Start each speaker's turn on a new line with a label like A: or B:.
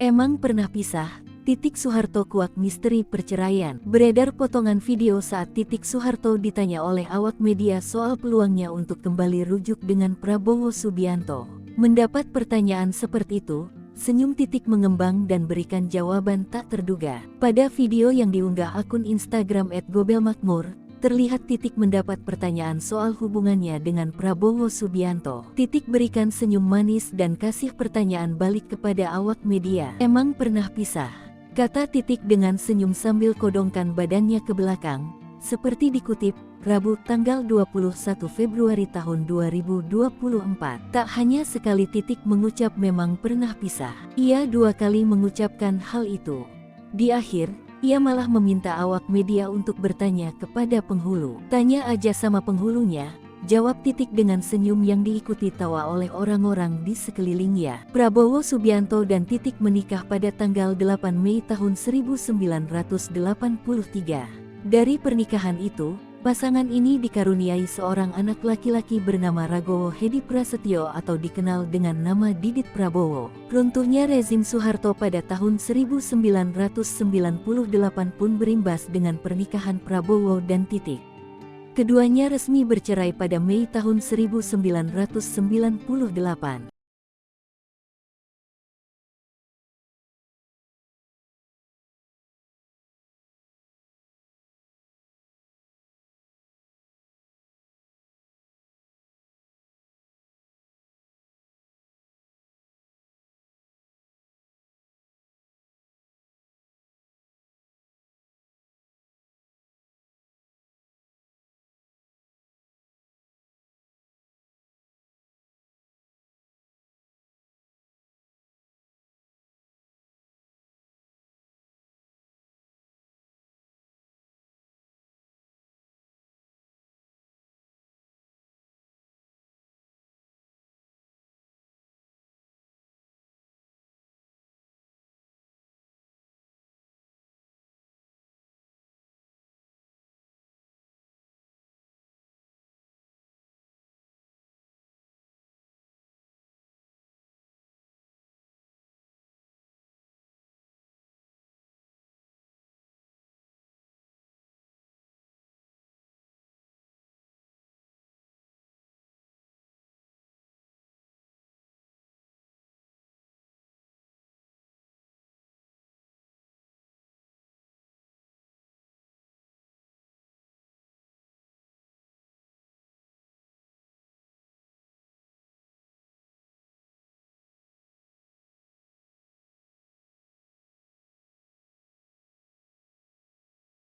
A: Emang pernah pisah? Titik Soeharto kuak misteri perceraian. Beredar potongan video saat Titik Soeharto ditanya oleh awak media soal peluangnya untuk kembali rujuk dengan Prabowo Subianto. Mendapat pertanyaan seperti itu, senyum Titik mengembang dan berikan jawaban tak terduga. Pada video yang diunggah akun Instagram @gobelmakmur, terlihat Titik mendapat pertanyaan soal hubungannya dengan Prabowo Subianto. Titik berikan senyum manis dan kasih pertanyaan balik kepada awak media. Emang pernah pisah? Kata Titik dengan senyum sambil kodongkan badannya ke belakang, seperti dikutip, Rabu tanggal 21 Februari tahun 2024. Tak hanya sekali Titik mengucap memang pernah pisah. Ia 2 kali mengucapkan hal itu. Di akhir, ia malah meminta awak media untuk bertanya kepada penghulu. Tanya aja sama penghulunya, jawab Titik dengan senyum yang diikuti tawa oleh orang-orang di sekelilingnya. Prabowo Subianto dan Titik menikah pada tanggal 8 Mei tahun 1983. Dari pernikahan itu, pasangan ini dikaruniai seorang anak laki-laki bernama Ragowo Hedi Prasetyo atau dikenal dengan nama Didit Prabowo. Runtuhnya rezim Soeharto pada tahun 1998 pun berimbas dengan pernikahan Prabowo dan Titik. Keduanya resmi bercerai pada Mei tahun 1998.